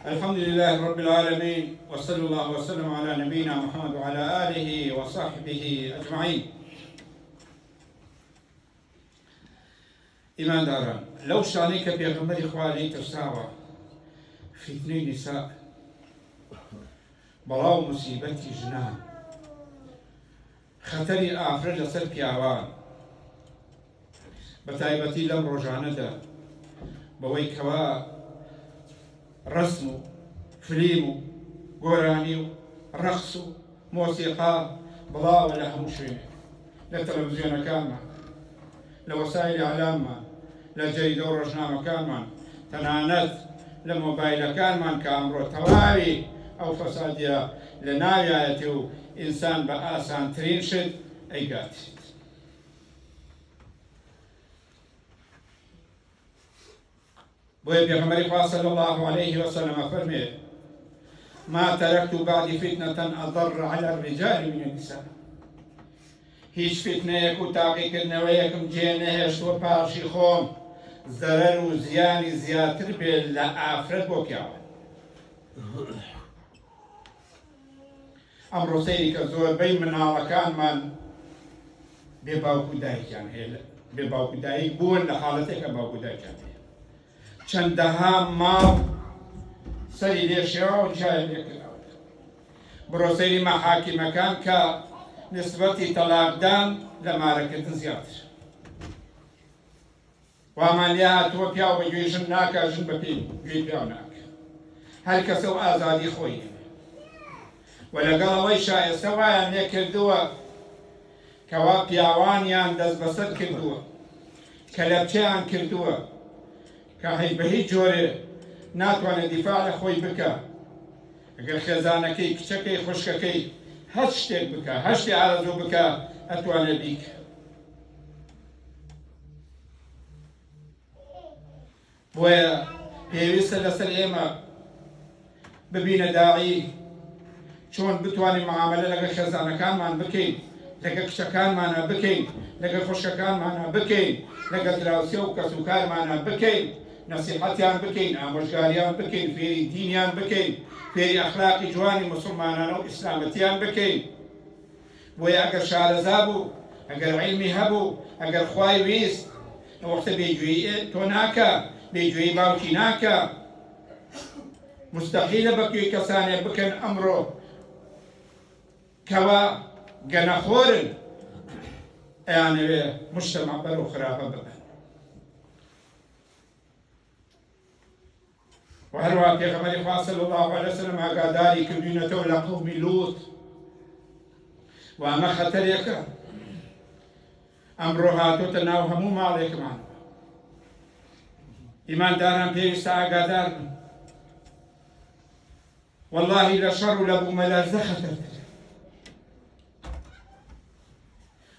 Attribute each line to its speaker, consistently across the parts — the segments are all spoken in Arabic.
Speaker 1: الحمد لله رب العالمين، وصلى الله وسلم على نبينا محمد وعلى آله وصحبه أجمعين. إيمان داران لو شانيك بيغمر إخواني تساوى في 2 نساء بلاو مصيبتي جنان خطري ئافرەت لەسەر پیاوان بەتایبەتی لەم ڕۆژانەدا بەوەی کەوا ڕسم و فلیم و گۆرانی و ڕەقس و مۆسیقا بڵاوە لە هەموو شوێنێ، لە تەلەڤیزیۆنەکانمان، لە وەسایلی ئەعلاممان، لە جەریدە و ڕۆژنامەکانمان، تەنانەت لە مۆبایلەکانمان کە ئەمڕۆ تەواوی ئەو فەسادیە لە ناویایەتی و ئینسان بە ئاسانترین شت ئەیگاتیت. بۆیە پێغەمبەری خوا صلی الله عليه وسلم فەرمێ: ما تركت بعد فتنة أضر على الرجال من النساء. هیچ فتنەیەک و تاقیکردنەوەیەکم جێ نەهێشتووە پاشی خۆم زەرەر و زیانی زیاتر بێت لە ئافرەت بۆ پیاوان. ئەمڕۆ سەیری کە زۆربەی مناڵەکانمان بێ باوکو دایکیان هەیە، بێ باوکو دایک بوون لە حاڵەتێکە باوکو دایکیان هەیە. چەندەها ماڵ سەری لێشێوە و جایە لێکراوە. بڕۆ سەیری مەحاکیمەکان کە نسبەتی تەلاقدان لە مارەکردن زیاتر. وامان لێ هاتووە پیاو بە گوێی ژن ناکە، ژن بە پێی گوێی پیاو ناکە. هەر کەسە و ئازادی خۆی هەیە. و لەگەڵ ئەوەی شایستە وایان لێ کردووە کەوا پیاوانیان دەست بەسەر کردووە، کە لە بچەیان کردووە کە بە هیچ جۆرێ ناتوانێت دیفاع لە خۆی بکە. ئەگەر خێزانەکەی، کچەکەی، خوشکەکەی هەر شتێک بکە، هەر شتێ ئارەزوو بکە، ئەتوانێت بیکە. بۆیە پێویستە لەسەر ئێمە ببینە داعی چۆن بتوانین معاملە لەگەڵ خێزانەکانمان بکەین، لەگەڵ کچەکانمانە بکەین، لەگەڵ خوشکەکانمانە بکەین، لەگەڵ دراوسێ و کەسوکارمانە بکەین، نەسیحەتیان بکەین، ئامۆژگاریان بکەین، فێری دینیان بکەین، فێری ئەخلاقی جوانی موسڵمانانە و ئیسلامەتیان بکەین. بۆیە ئەگەر شارەزا بوو، ئەگەر عیلمی هەبوو، ئەگەر خوای ویست، ئەوەختە بێگوێیی تۆ ناکە، بێگوێیی باوکی ناکە. مستەحیلە بەگوێی کەسانێک بکەن ئەمڕۆ کەوا گەنەخۆرن ئەیانەوێ مجتەمع بەرەو خراپە ببن. و هەروە پێغەمبەری خوا صلی الله علیه وسلم ئاگاداری کردوینەتەوە لە قەومی لووت. و ئەمە خەتەرێکە، ئەمڕۆ هاتۆتە ناو هەموو ماڵێکمان. ئیمانداران پێویستە ئاگادار بن. واللهی لە شەڕ و لە بوومەلەرزە خەتەرترە.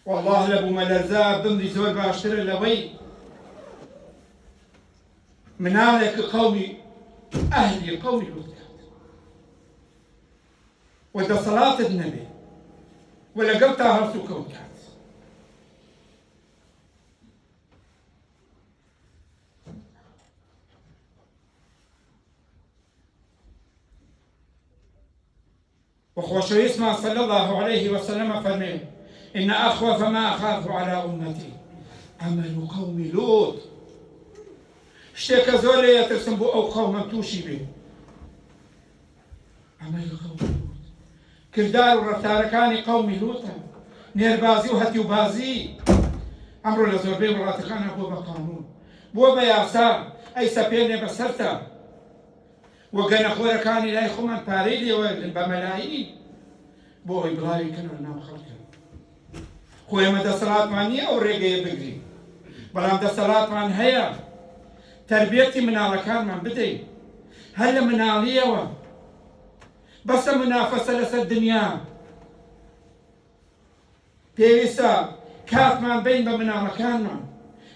Speaker 1: والله لە بوومەلەرزە بمری زۆر باشترە لەوەی مناڵێک قەومی ئەهلی قەومی لووت کات و دەسەڵاتت نەبێ و لەگەڵ تا هەڵس و کەوت کات. وخۆشەویستمان صلی الله عليه وسلم فەرمێ: إن أخوف ما أخاف على أمتي عمل قوم لوط. شتێکە زۆر لێ ئەترسم بۆ ئەو قەومە تووشی بێ. عمل قوم لوط، کردار و ڕەفتارەکانی قەومی لوتە، نێربازی و هەتیوبازی. ئەمڕۆ لە زۆربەی وڵاتەکانە بۆ بە قانون، بۆ بە یاسا، ئەی سەپێنێ بەسەرتە. وە گەنەخۆرەکانی لای خۆمان پارەی لێوەرگن بە مەلایین بۆ ئەوەی بڵاوی کەنەوە ناو خەڵکە. خۆ ئێمە دەسەڵاتمان نییە ئەو ڕێگەیە بگرین، بەڵام دەسەڵاتمان هەیە تەربیەتی مناڵەکانمان بدەین. هەر لە مناڵیەوە بەسە منافەسە لەسەر دنیا. پێویستە کاتمان بین بە مناڵەکانمان،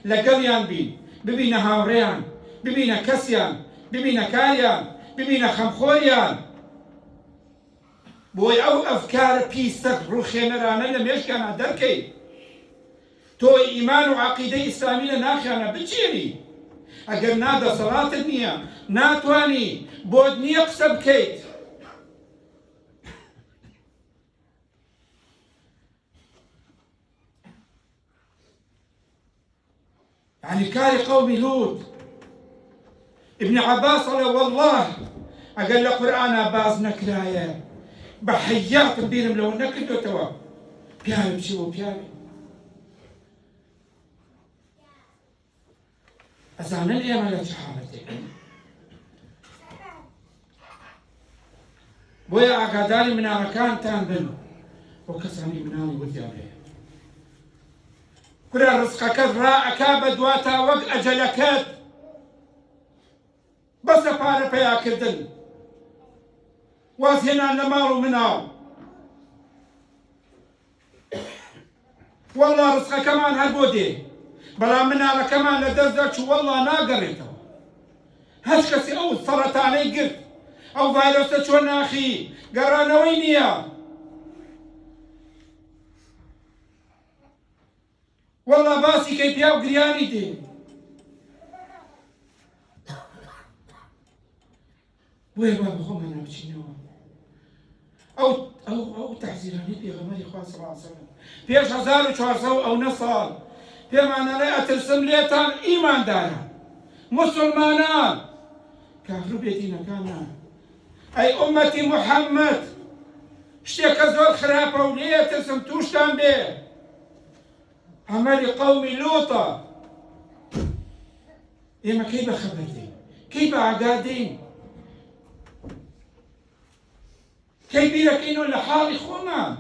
Speaker 1: لەگەڵیان بین، ببینە هاوڕێیان، ببینە کەسیان، ببینە کاریان، ببینە خەمخۆریان. بۆی ئەو ئەفکارە پیسە ڕووخێنەرانە لە مێشکانە دەرکەی. تۆ ئیمان و عەقیدەی ئیسلامی لە ناخیانە بچێنی، ئەگەر نادەسەڵاتت نییە ناتوانی بۆت نییە قسە بکەیت. يعني كاري قومي لوط. ابن عباس قال والله أقل له قرآن باز نكرايا بحيات بدينم لو نكدو توا بيالي بشيو بيالي أزانا الإيمان لا تحالتك بويا أقاداني من أركان تان بنو وكساني مناني وثيابي كل رزقك الراء كابد واتا وق أجلكات بس فارق يا كردن واسهنا نمارو منها والله رزقك كمان هالبودي بلا منها كمان لدزدك والله ناقريته هش كسي أو سرطاني قرد أو فيروس شوناخي قرانا وينيا والله باسي كي بياو قرياني دي وي بابا خو انا بچينو او تحذيراني في غمر اخوان صلى الله عليه وسلم في 1400 او نصال في معنى لا اترسم ليتان ايمان دارا مسلمانان كافر بيتنا كان اي امتي محمد اشتيك زور خرابه وليه ترسم توشتان به عمل قوم لوطا إما كيف خبرتين كيف عقادين كيف لك إنه لحالي خونا